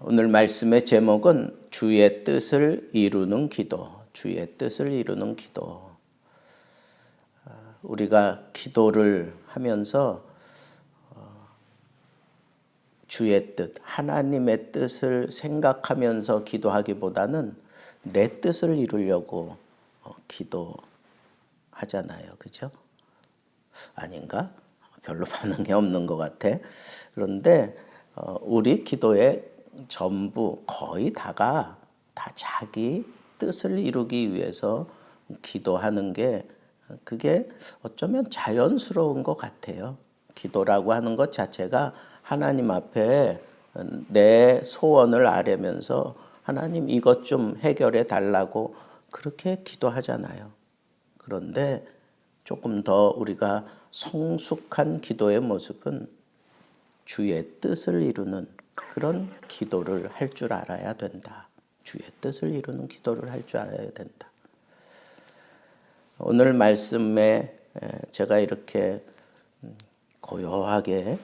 오늘 말씀의 제목은 주의 뜻을 이루는 기도, 주의 뜻을 이루는 기도. 우리가 기도를 하면서 주의 뜻, 하나님의 뜻을 생각하면서 기도하기보다는 내 뜻을 이루려고 기도하잖아요. 그죠? 아닌가? 별로 반응이 없는 것 같아. 그런데 우리 기도의 전부 거의 다가 다 자기 뜻을 이루기 위해서 기도하는 게 그게 어쩌면 자연스러운 것 같아요. 기도라고 하는 것 자체가 하나님 앞에 내 소원을 아뢰면서 하나님 이것 좀 해결해 달라고 그렇게 기도하잖아요. 그런데 조금 더 우리가 성숙한 기도의 모습은 주의 뜻을 이루는 그런 기도를 할 줄 알아야 된다. 주의 뜻을 이루는 기도를 할 줄 알아야 된다. 오늘 말씀에 제가 이렇게 고요하게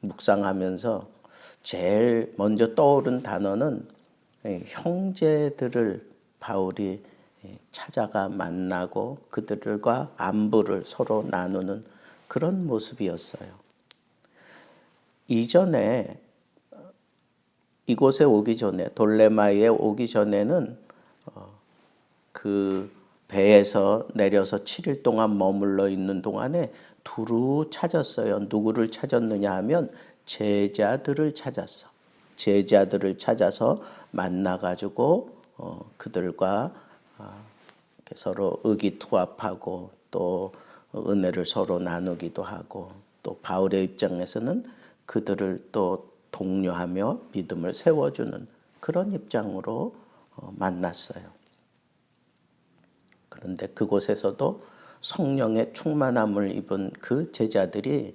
묵상하면서 제일 먼저 떠오른 단어는 형제들을 바울이 찾아가 만나고 그들과 안부를 서로 나누는 그런 모습이었어요. 이전에 이곳에 오기 전에 돌레마이에 오기 전에는 그 배에서 내려서 7일 동안 머물러 있는 동안에 두루 찾았어요. 누구를 찾았느냐 하면 제자들을 찾았어. 제자들을 찾아서 만나가지고 그들과 서로 의기투합하고 또 은혜를 서로 나누기도 하고 또 바울의 입장에서는 그들을 또 독려하며 믿음을 세워주는 그런 입장으로 만났어요. 그런데 그곳에서도 성령의 충만함을 입은 그 제자들이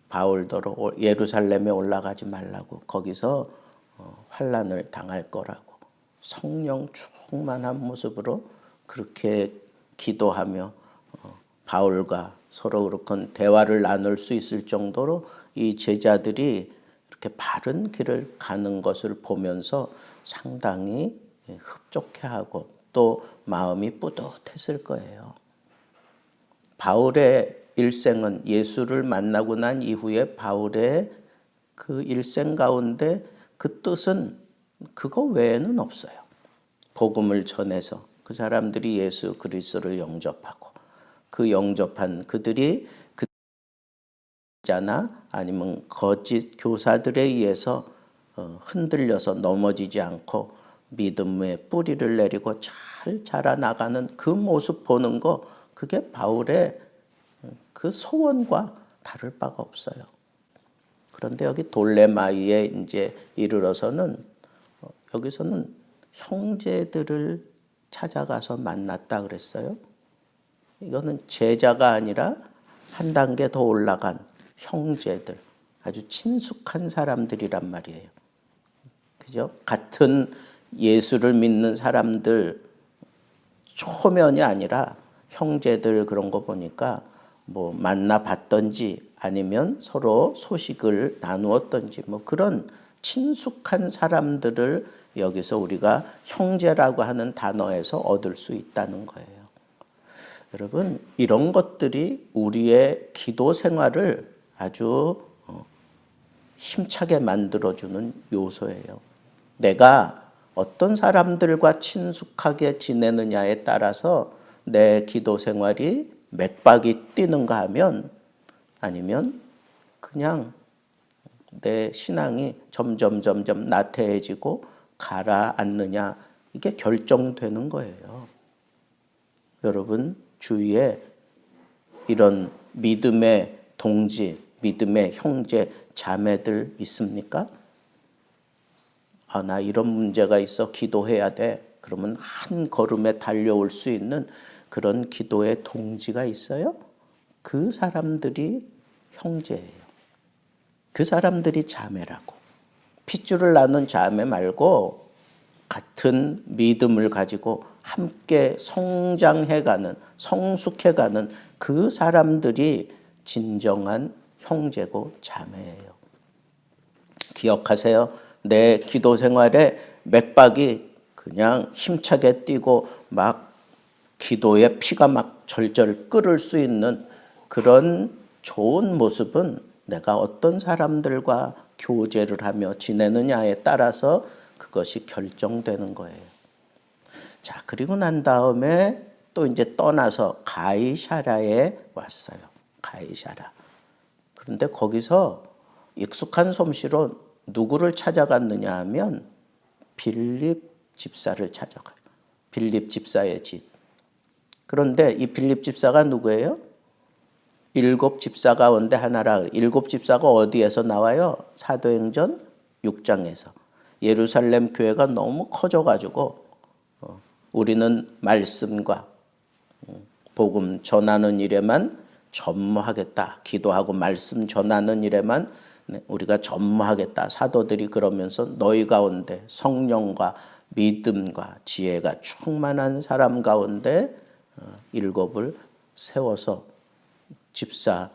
바울더러 예루살렘에 올라가지 말라고 거기서 환난을 당할 거라고 성령 충만한 모습으로 그렇게 기도하며 바울과 서로 그렇게 대화를 나눌 수 있을 정도로 이 제자들이 이렇게 바른 길을 가는 것을 보면서 상당히 흡족해하고 또 마음이 뿌듯했을 거예요. 바울의 일생은 예수를 만나고 난 이후에 바울의 그 일생 가운데 그 뜻은 그거 외에는 없어요. 복음을 전해서 그 사람들이 예수 그리스도를 영접하고 그 영접한 그들이 그자나 아니면 거짓 교사들에 의해서 흔들려서 넘어지지 않고 믿음의 뿌리를 내리고 잘 자라나가는 그 모습 보는 거 그게 바울의 그 소원과 다를 바가 없어요. 그런데 여기 돌레마이에 이제 이르러서는 여기서는 형제들을 찾아가서 만났다 그랬어요. 이거는 제자가 아니라 한 단계 더 올라간 형제들, 아주 친숙한 사람들이란 말이에요. 그죠? 같은 예수를 믿는 사람들 초면이 아니라 형제들 그런 거 보니까 뭐 만나봤던지 아니면 서로 소식을 나누었던지 뭐 그런 친숙한 사람들을 여기서 우리가 형제라고 하는 단어에서 얻을 수 있다는 거예요. 여러분, 이런 것들이 우리의 기도 생활을 아주 힘차게 만들어주는 요소예요. 내가 어떤 사람들과 친숙하게 지내느냐에 따라서 내 기도 생활이 맥박이 뛰는가 하면 아니면 그냥 내 신앙이 점점 나태해지고 가라앉느냐 이게 결정되는 거예요. 여러분 주위에 이런 믿음의 동지, 믿음의 형제, 자매들 있습니까? 아, 나 이런 문제가 있어 기도해야 돼. 그러면 한 걸음에 달려올 수 있는 그런 기도의 동지가 있어요? 그 사람들이 형제예요. 그 사람들이 자매라고. 핏줄을 나눈 자매 말고 같은 믿음을 가지고 함께 성장해가는, 성숙해가는 그 사람들이 진정한 형제고 자매예요. 기억하세요. 내 기도 생활에 맥박이 그냥 힘차게 뛰고 막 기도에 피가 막 절절 끓을 수 있는 그런 좋은 모습은 내가 어떤 사람들과 교제를 하며 지내느냐에 따라서 그것이 결정되는 거예요. 자, 그리고 난 다음에 또 이제 떠나서 가이사랴에 왔어요. 가이사랴. 그런데 거기서 익숙한 솜씨로 누구를 찾아갔느냐 하면 빌립 집사를 찾아가요. 빌립 집사의 집. 그런데 이 빌립 집사가 누구예요? 7 집사 가운데 하나라. 7 집사가 어디에서 나와요? 사도행전 6장에서. 예루살렘 교회가 너무 커져가지고 우리는 말씀과 복음 전하는 일에만 전무하겠다. 기도하고 말씀 전하는 일에만 우리가 전무하겠다. 사도들이 그러면서 너희 가운데 성령과 믿음과 지혜가 충만한 사람 가운데 7을 세워서 집사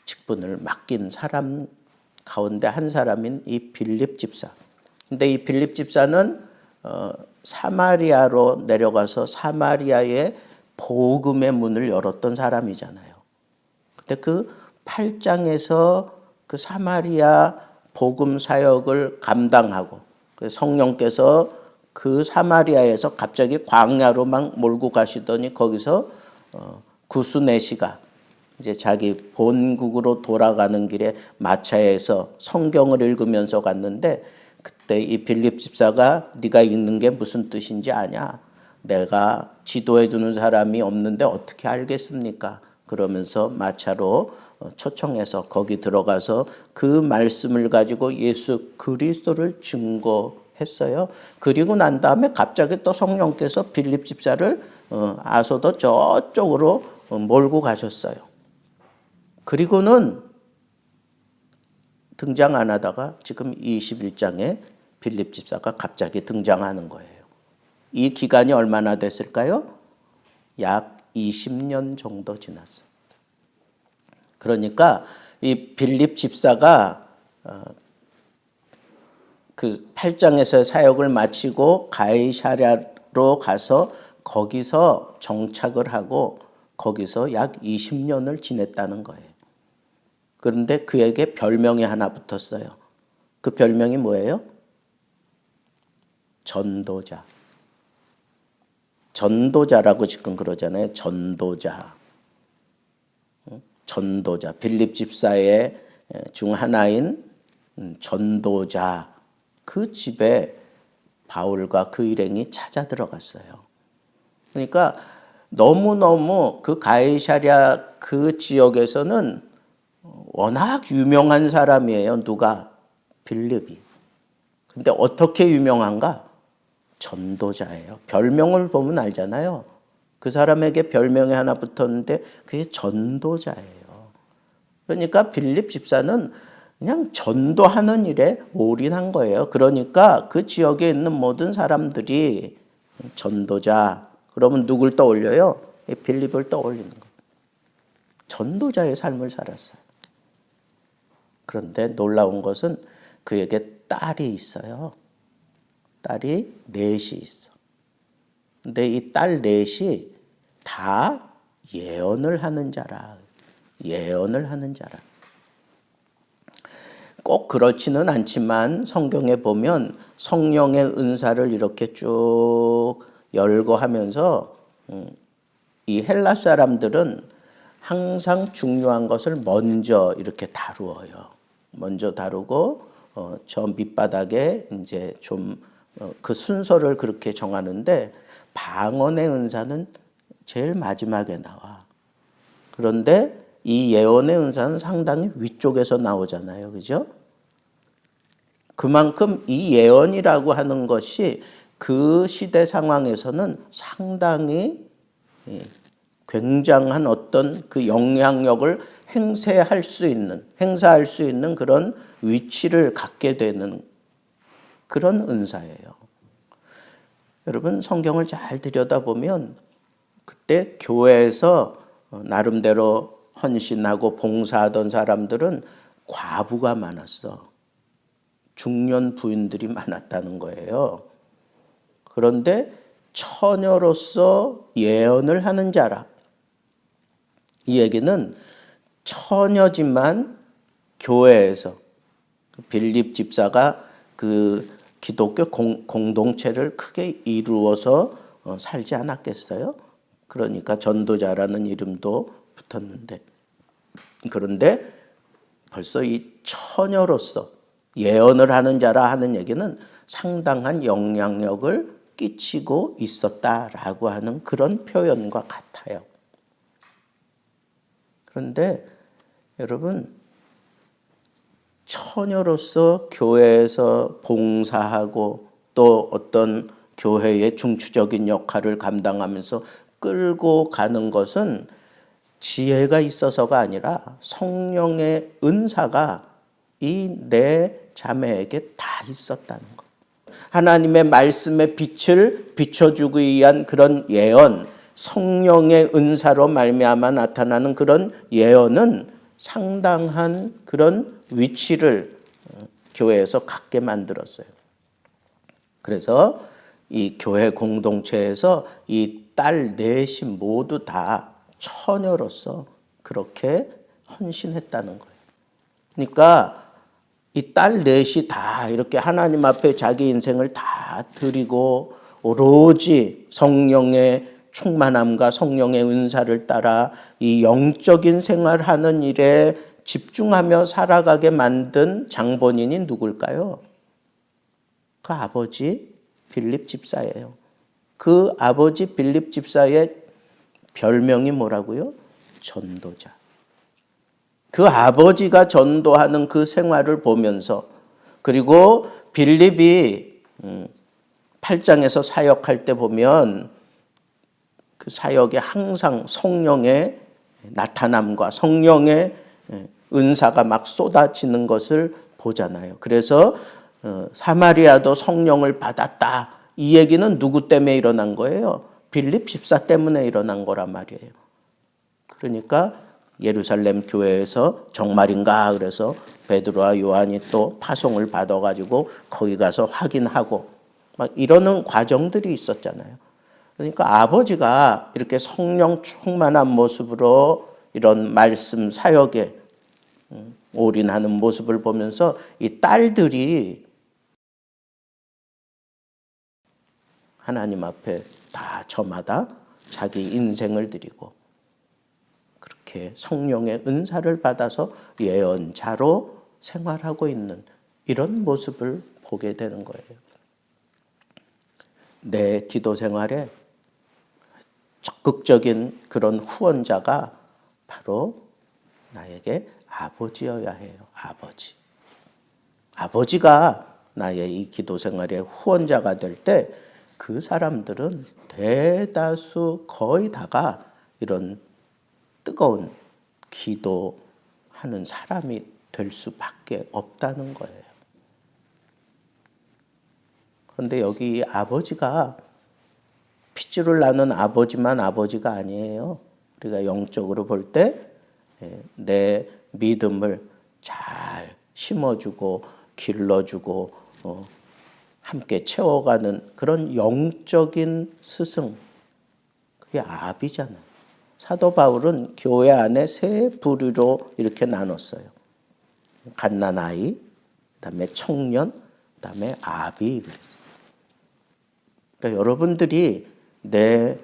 직분을 맡긴 사람 가운데 한 사람인 이 빌립 집사. 근데 이 빌립 집사는 사마리아로 내려가서 사마리아의 복음의 문을 열었던 사람이잖아요. 근데 그 8장에서 그 사마리아 복음 사역을 감당하고 성령께서 그 사마리아에서 갑자기 광야로 막 몰고 가시더니 거기서 구스네시가 이제 자기 본국으로 돌아가는 길에 마차에서 성경을 읽으면서 갔는데 그때 이 빌립 집사가 네가 읽는 게 무슨 뜻인지 아냐? 내가 지도해 주는 사람이 없는데 어떻게 알겠습니까? 그러면서 마차로 초청해서 거기 들어가서 그 말씀을 가지고 예수 그리스도를 증거했어요. 그리고 난 다음에 갑자기 또 성령께서 빌립 집사를 아소도 저쪽으로 몰고 가셨어요. 그리고는 등장 안 하다가 지금 21장에 빌립 집사가 갑자기 등장하는 거예요. 이 기간이 얼마나 됐을까요? 약 20년 정도 지났어요. 그러니까 이 빌립 집사가 그 8장에서 사역을 마치고 가이사랴로 가서 거기서 정착을 하고 거기서 약 20년을 지냈다는 거예요. 그런데 그에게 별명이 하나 붙었어요. 그 별명이 뭐예요? 전도자. 전도자라고 지금 그러잖아요. 전도자. 전도자. 빌립 집사의 중 하나인 전도자. 그 집에 바울과 그 일행이 찾아 들어갔어요. 그러니까 너무너무 그 가이사랴 그 지역에서는 워낙 유명한 사람이에요. 누가? 빌립이. 근데 어떻게 유명한가? 전도자예요. 별명을 보면 알잖아요. 그 사람에게 별명이 하나 붙었는데 그게 전도자예요. 그러니까 빌립 집사는 그냥 전도하는 일에 올인한 거예요. 그러니까 그 지역에 있는 모든 사람들이 전도자, 그러면 누굴 떠올려요? 빌립을 떠올리는 거예요. 전도자의 삶을 살았어요. 그런데 놀라운 것은 그에게 딸이 있어요. 딸이 넷이 있어. 근데 이 딸 넷이 다 예언을 하는 자라. 예언을 하는 자라. 꼭 그렇지는 않지만 성경에 보면 성령의 은사를 이렇게 쭉 열거하면서 이 헬라 사람들은 항상 중요한 것을 먼저 이렇게 다루어요. 먼저 다루고 저 밑바닥에 이제 좀 그 순서를 그렇게 정하는데 방언의 은사는 제일 마지막에 나와. 그런데 이 예언의 은사는 상당히 위쪽에서 나오잖아요. 그죠? 그만큼 이 예언이라고 하는 것이 그 시대 상황에서는 상당히 굉장한 어떤 그 영향력을 행사할 수 있는 그런 위치를 갖게 되는 그런 은사예요. 여러분 성경을 잘 들여다보면 그때 교회에서 나름대로 헌신하고 봉사하던 사람들은 과부가 많았어. 중년 부인들이 많았다는 거예요. 그런데 처녀로서 예언을 하는 자라. 이 얘기는 처녀지만 교회에서 빌립 집사가 그 기독교 공동체를 크게 이루어서 살지 않았겠어요? 그러니까 전도자라는 이름도 붙었는데, 그런데 벌써 이 처녀로서 예언을 하는 자라 하는 얘기는 상당한 영향력을 끼치고 있었다라고 하는 그런 표현과 같아요. 그런데 여러분, 처녀로서 교회에서 봉사하고 또 어떤 교회의 중추적인 역할을 감당하면서 끌고 가는 것은 지혜가 있어서가 아니라 성령의 은사가 이 네 자매에게 다 있었다는 것. 하나님의 말씀의 빛을 비춰주기 위한 그런 예언, 성령의 은사로 말미암아 나타나는 그런 예언은 상당한 그런 위치를 교회에서 갖게 만들었어요. 그래서 이 교회 공동체에서 이 딸 넷이 모두 다 처녀로서 그렇게 헌신했다는 거예요. 그러니까 이 딸 넷이 다 이렇게 하나님 앞에 자기 인생을 다 드리고 오로지 성령의 충만함과 성령의 은사를 따라 이 영적인 생활하는 일에 집중하며 살아가게 만든 장본인이 누굴까요? 그 아버지 빌립 집사예요. 그 아버지 빌립 집사의 별명이 뭐라고요? 전도자. 그 아버지가 전도하는 그 생활을 보면서, 그리고 빌립이 8장에서 사역할 때 보면 그 사역에 항상 성령의 나타남과 성령의 은사가 막 쏟아지는 것을 보잖아요. 그래서 사마리아도 성령을 받았다. 이 얘기는 누구 때문에 일어난 거예요? 빌립 집사 때문에 일어난 거란 말이에요. 그러니까 예루살렘 교회에서 정말인가 그래서 베드로와 요한이 또 파송을 받아가지고 거기 가서 확인하고 막 이러는 과정들이 있었잖아요. 그러니까 아버지가 이렇게 성령 충만한 모습으로 이런 말씀 사역에 올인하는 모습을 보면서 이 딸들이 하나님 앞에 다 저마다 자기 인생을 드리고 그렇게 성령의 은사를 받아서 예언자로 생활하고 있는 이런 모습을 보게 되는 거예요. 내 기도 생활에 적극적인 그런 후원자가 바로 나에게 아버지여야 해요. 아버지. 아버지가 나의 이 기도 생활의 후원자가 될 때 그 사람들은 대다수 거의 다가 이런 뜨거운 기도하는 사람이 될 수밖에 없다는 거예요. 그런데 여기 아버지가 핏줄을 나눈 아버지만 아버지가 아니에요. 우리가 영적으로 볼 때 내 믿음을 잘 심어주고 길러주고 함께 채워가는 그런 영적인 스승, 그게 아비잖아요. 사도 바울은 교회 안에 세 부류로 이렇게 나눴어요. 갓난아이, 그다음에 청년, 그다음에 아비 그랬어요. 그러니까 여러분들이 내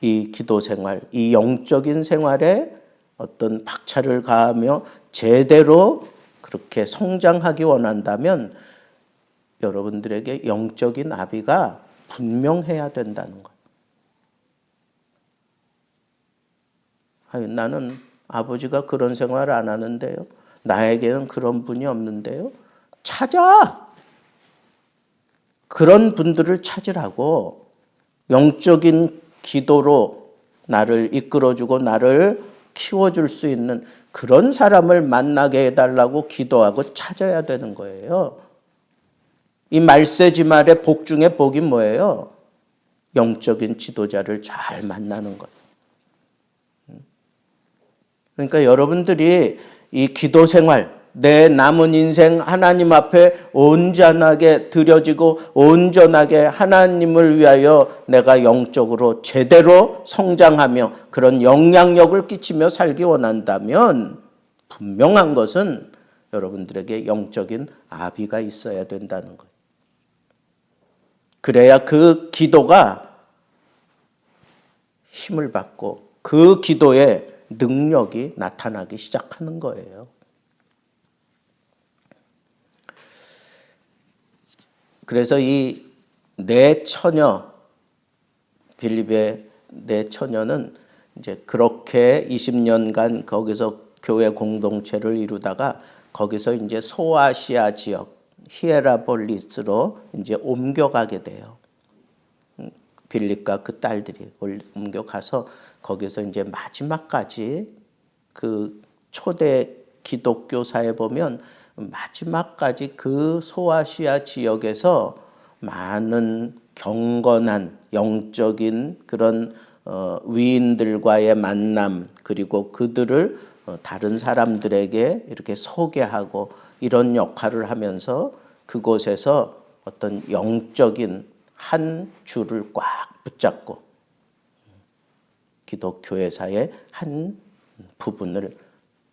이 기도 생활, 이 영적인 생활에 어떤 박차를 가하며 제대로 그렇게 성장하기 원한다면 여러분들에게 영적인 아비가 분명해야 된다는 거예요. 아니, 나는 아버지가 그런 생활을 안 하는데요. 나에게는 그런 분이 없는데요. 찾아! 그런 분들을 찾으라고. 영적인 기도로 나를 이끌어주고 나를 키워줄 수 있는 그런 사람을 만나게 해달라고 기도하고 찾아야 되는 거예요. 이 말세지 말의 복 중에 복이 뭐예요? 영적인 지도자를 잘 만나는 거예요. 그러니까 여러분들이 이 기도 생활, 내 남은 인생 하나님 앞에 온전하게 드려지고 온전하게 하나님을 위하여 내가 영적으로 제대로 성장하며 그런 영향력을 끼치며 살기 원한다면 분명한 것은 여러분들에게 영적인 아비가 있어야 된다는 거예요. 그래야 그 기도가 힘을 받고 그 기도의 능력이 나타나기 시작하는 거예요. 그래서 이 내 처녀, 빌립의 내 처녀는 이제 그렇게 20년간 거기서 교회 공동체를 이루다가 거기서 이제 소아시아 지역 히에라폴리스로 이제 옮겨가게 돼요. 빌립과 그 딸들이 옮겨가서 거기서 이제 마지막까지 그 초대 기독교사에 보면 마지막까지 그 소아시아 지역에서 많은 경건한 영적인 그런 위인들과의 만남, 그리고 그들을 다른 사람들에게 이렇게 소개하고 이런 역할을 하면서 그곳에서 어떤 영적인 한 줄을 꽉 붙잡고 기독교회사의 한 부분을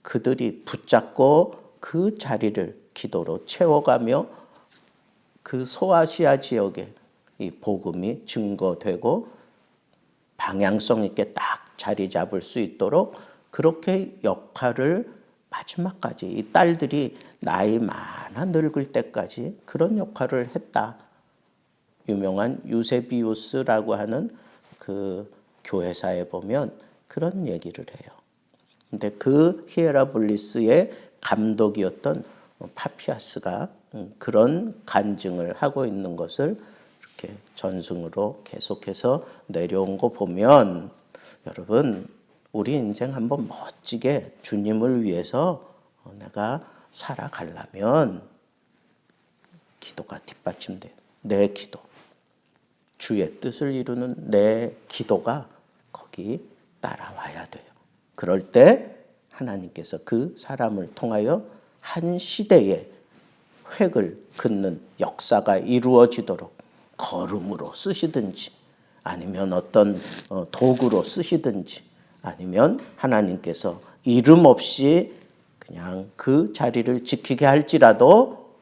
그들이 붙잡고 그 자리를 기도로 채워가며 그 소아시아 지역에 이 복음이 증거되고 방향성 있게 딱 자리 잡을 수 있도록 그렇게 역할을 마지막까지 이 딸들이 나이 많아 늙을 때까지 그런 역할을 했다. 유명한 유세비우스라고 하는 그 교회사에 보면 그런 얘기를 해요. 근데 그 히에라폴리스의 감독이었던 파피아스가 그런 간증을 하고 있는 것을 이렇게 전승으로 계속해서 내려온 거 보면 여러분 우리 인생 한번 멋지게 주님을 위해서 내가 살아가려면 기도가 뒷받침돼요. 내 기도, 주의 뜻을 이루는 내 기도가 거기 따라와야 돼요. 그럴 때 하나님께서 그 사람을 통하여 한 시대에 획을 긋는 역사가 이루어지도록 걸음으로 쓰시든지 아니면 어떤 도구로 쓰시든지 아니면 하나님께서 이름 없이 그냥 그 자리를 지키게 할지라도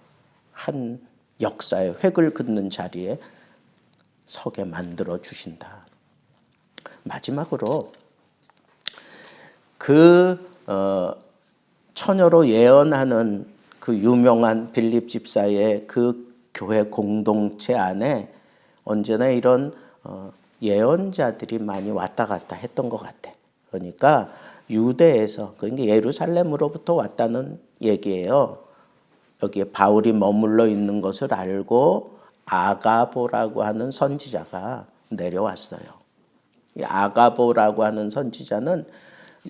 한 역사의 획을 긋는 자리에 서게 만들어 주신다. 마지막으로 그 처녀로 예언하는 그 유명한 빌립 집사의 그 교회 공동체 안에 언제나 이런 예언자들이 많이 왔다 갔다 했던 것 같아. 그러니까 유대에서, 그러니까 예루살렘으로부터 왔다는 얘기예요. 여기에 바울이 머물러 있는 것을 알고 아가보라고 하는 선지자가 내려왔어요. 이 아가보라고 하는 선지자는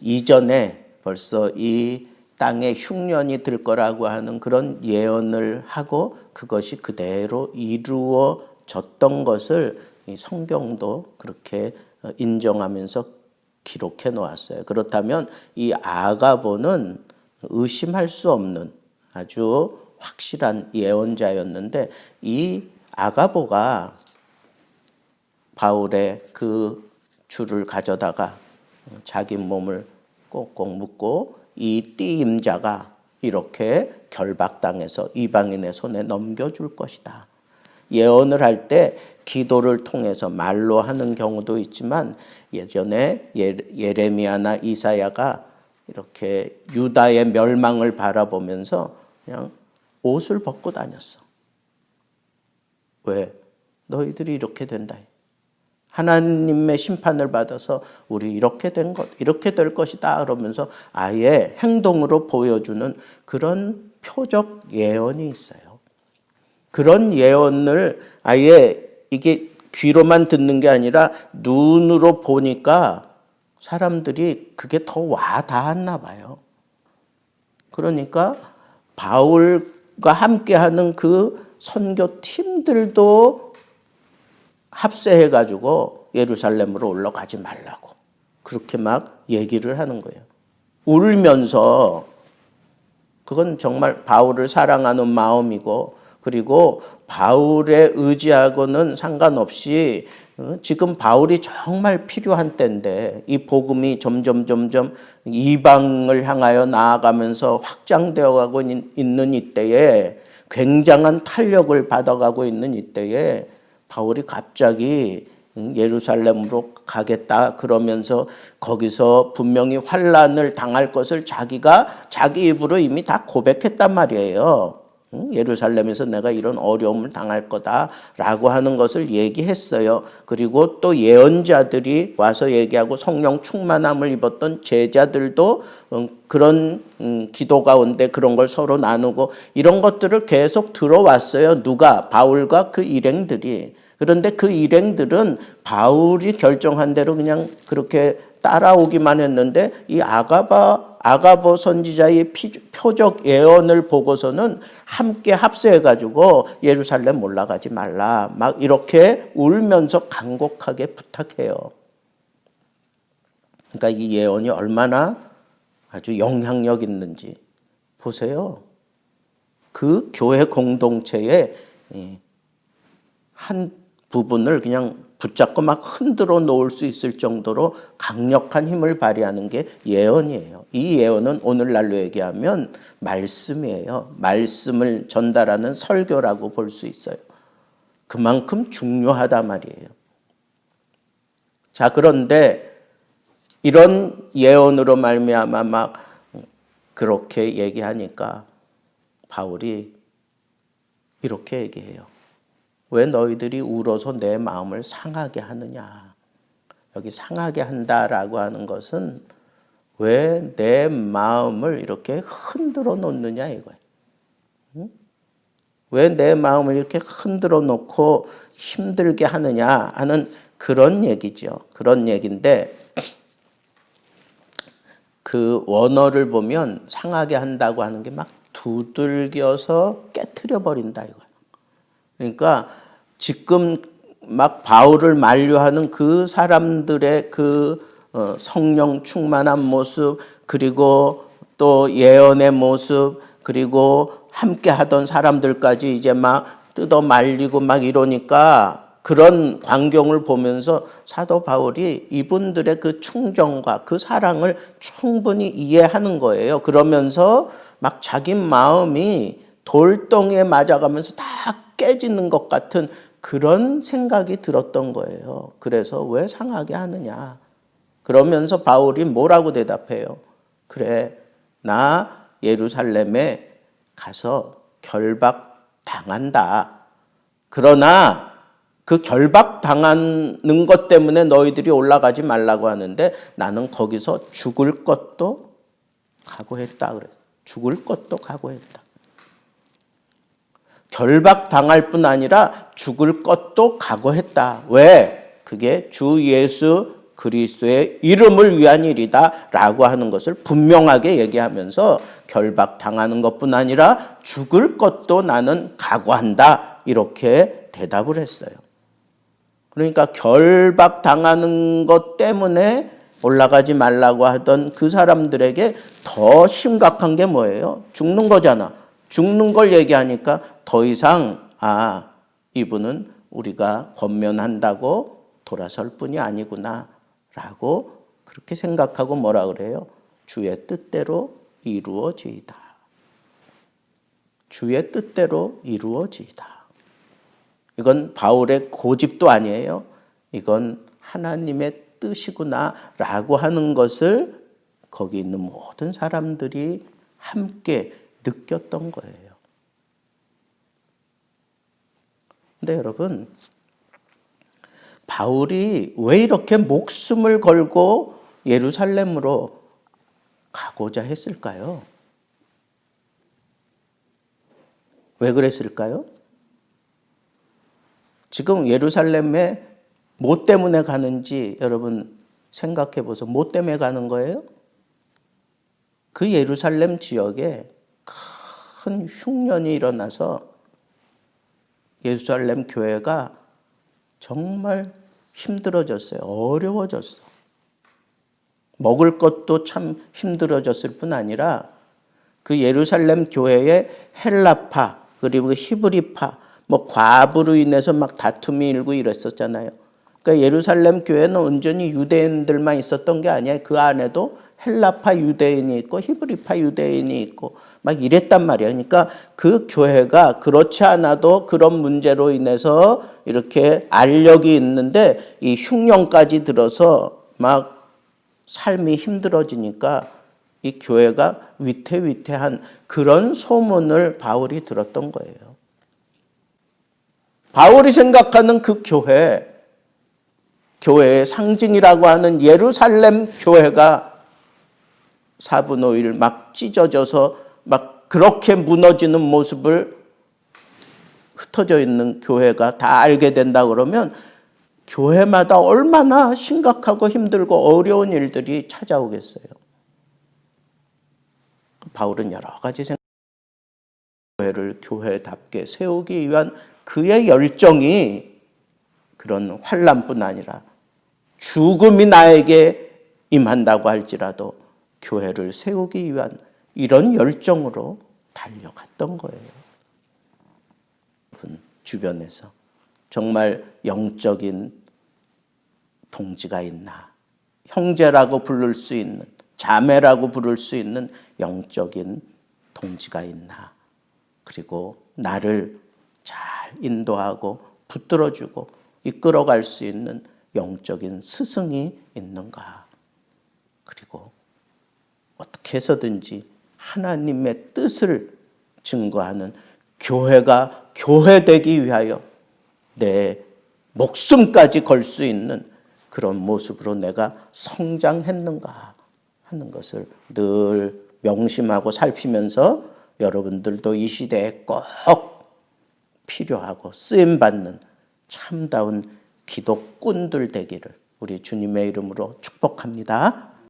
이전에 벌써 이 땅에 흉년이 들 거라고 하는 그런 예언을 하고 그것이 그대로 이루어졌던 것을 이 성경도 그렇게 인정하면서 기록해 놓았어요. 그렇다면 이 아가보는 의심할 수 없는 아주 확실한 예언자였는데 이 아가보가 바울의 그 줄을 가져다가 자기 몸을 꼭꼭 묶고 이 띠임자가 이렇게 결박당해서 이방인의 손에 넘겨줄 것이다. 예언을 할 때 기도를 통해서 말로 하는 경우도 있지만 예전에 예레미야나 이사야가 이렇게 유다의 멸망을 바라보면서 그냥 옷을 벗고 다녔어. 왜? 너희들이 이렇게 된다. 하나님의 심판을 받아서 우리 이렇게 될 것이다. 그러면서 아예 행동으로 보여주는 그런 표적 예언이 있어요. 그런 예언을 아예 이게 귀로만 듣는 게 아니라 눈으로 보니까 사람들이 그게 더 와닿았나 봐요. 그러니까 바울과 함께하는 그 선교 팀들도 합세해가지고 예루살렘으로 올라가지 말라고 그렇게 막 얘기를 하는 거예요. 울면서 그건 정말 바울을 사랑하는 마음이고, 그리고 바울에 의지하고는 상관없이 지금 바울이 정말 필요한 때인데 이 복음이 점점 이방을 향하여 나아가면서 확장되어 가고 있는 이때에, 굉장한 탄력을 받아가고 있는 이때에 바울이 갑자기 예루살렘으로 가겠다 그러면서 거기서 분명히 환난을 당할 것을 자기가 자기 입으로 이미 다 고백했단 말이에요. 예루살렘에서 내가 이런 어려움을 당할 거다라고 하는 것을 얘기했어요. 그리고 또 예언자들이 와서 얘기하고 성령 충만함을 입었던 제자들도 그런 기도 가운데 그런 걸 서로 나누고 이런 것들을 계속 들어왔어요. 누가? 바울과 그 일행들이. 그런데 그 일행들은 바울이 결정한 대로 그냥 그렇게 따라오기만 했는데 이 아가보 선지자의 표적 예언을 보고서는 함께 합세해가지고 예루살렘 올라가지 말라 막 이렇게 울면서 간곡하게 부탁해요. 그러니까 이 예언이 얼마나 아주 영향력 있는지 보세요. 그 교회 공동체의 한 부분을 그냥 붙잡고 막 흔들어 놓을 수 있을 정도로 강력한 힘을 발휘하는 게 예언이에요. 이 예언은 오늘날로 얘기하면 말씀이에요. 말씀을 전달하는 설교라고 볼 수 있어요. 그만큼 중요하다 말이에요. 자, 그런데 이런 예언으로 말미암아 막 그렇게 얘기하니까 바울이 이렇게 얘기해요. 왜 너희들이 울어서 내 마음을 상하게 하느냐. 여기 상하게 한다라고 하는 것은 왜 내 마음을 이렇게 흔들어 놓느냐 이거예요. 왜 내 마음을 이렇게 흔들어 놓고 힘들게 하느냐 하는 그런 얘기죠. 그런 얘기인데 그 원어를 보면 상하게 한다고 하는 게 막 두들겨서 깨트려 버린다 이거예요. 그러니까 지금 막 바울을 만류하는 그 사람들의 그 성령 충만한 모습, 그리고 또 예언의 모습, 그리고 함께 하던 사람들까지 이제 막 뜯어 말리고 막 이러니까 그런 광경을 보면서 사도 바울이 이분들의 그 충정과 그 사랑을 충분히 이해하는 거예요. 그러면서 막 자기 마음이 돌덩이에 맞아가면서 다 깨지는 것 같은 그런 생각이 들었던 거예요. 그래서 왜 상하게 하느냐. 그러면서 바울이 뭐라고 대답해요? 그래, 나 예루살렘에 가서 결박 당한다. 그러나 그 결박 당하는 것 때문에 너희들이 올라가지 말라고 하는데 나는 거기서 죽을 것도 각오했다. 그래. 죽을 것도 각오했다. 결박 당할 뿐 아니라 죽을 것도 각오했다. 왜? 그게 주 예수 그리스도의 이름을 위한 일이다 라고 하는 것을 분명하게 얘기하면서 결박 당하는 것뿐 아니라 죽을 것도 나는 각오한다 이렇게 대답을 했어요. 그러니까 결박 당하는 것 때문에 올라가지 말라고 하던 그 사람들에게 더 심각한 게 뭐예요? 죽는 거잖아. 죽는 걸 얘기하니까 더 이상 이분은 우리가 권면한다고 돌아설 뿐이 아니구나 라고 그렇게 생각하고 뭐라 그래요? 주의 뜻대로 이루어지이다. 주의 뜻대로 이루어지이다. 이건 바울의 고집도 아니에요. 이건 하나님의 뜻이구나 라고 하는 것을 거기 있는 모든 사람들이 함께 느꼈던 거예요. 근데 여러분, 바울이 왜 이렇게 목숨을 걸고 예루살렘으로 가고자 했을까요? 왜 그랬을까요? 지금 예루살렘에 뭐 때문에 가는지 여러분 생각해 보세요. 뭐 때문에 가는 거예요? 그 예루살렘 지역에 큰 흉년이 일어나서 예루살렘 교회가 정말 힘들어졌어요. 어려워졌어. 먹을 것도 참 힘들어졌을 뿐 아니라 그 예루살렘 교회의 헬라파 그리고 히브리파 뭐 과부로 인해서 막 다툼이 일고 이랬었잖아요. 그러니까 예루살렘 교회는 온전히 유대인들만 있었던 게 아니에요. 그 안에도 헬라파 유대인이 있고 히브리파 유대인이 있고 막 이랬단 말이에요. 그러니까 그 교회가 그렇지 않아도 그런 문제로 인해서 이렇게 알력이 있는데 이 흉년까지 들어서 막 삶이 힘들어지니까 이 교회가 위태위태한 그런 소문을 바울이 들었던 거예요. 바울이 생각하는 그 교회의 상징이라고 하는 예루살렘 교회가 4분 5일 막 찢어져서 막 그렇게 무너지는 모습을 흩어져 있는 교회가 다 알게 된다 그러면 교회마다 얼마나 심각하고 힘들고 어려운 일들이 찾아오겠어요. 바울은 여러 가지 교회를 교회답게 세우기 위한 그의 열정이 그런 환난뿐 아니라 죽음이 나에게 임한다고 할지라도 교회를 세우기 위한 이런 열정으로 달려갔던 거예요. 주변에서 정말 영적인 동지가 있나, 형제라고 부를 수 있는, 자매라고 부를 수 있는 영적인 동지가 있나, 그리고 나를 잘 인도하고 붙들어주고 이끌어갈 수 있는 영적인 스승이 있는가, 그리고 어떻게 해서든지 하나님의 뜻을 증거하는 교회가 교회되기 위하여 내 목숨까지 걸 수 있는 그런 모습으로 내가 성장했는가 하는 것을 늘 명심하고 살피면서 여러분들도 이 시대에 꼭 필요하고 쓰임받는 참다운 기독꾼들 되기를 우리 주님의 이름으로 축복합니다.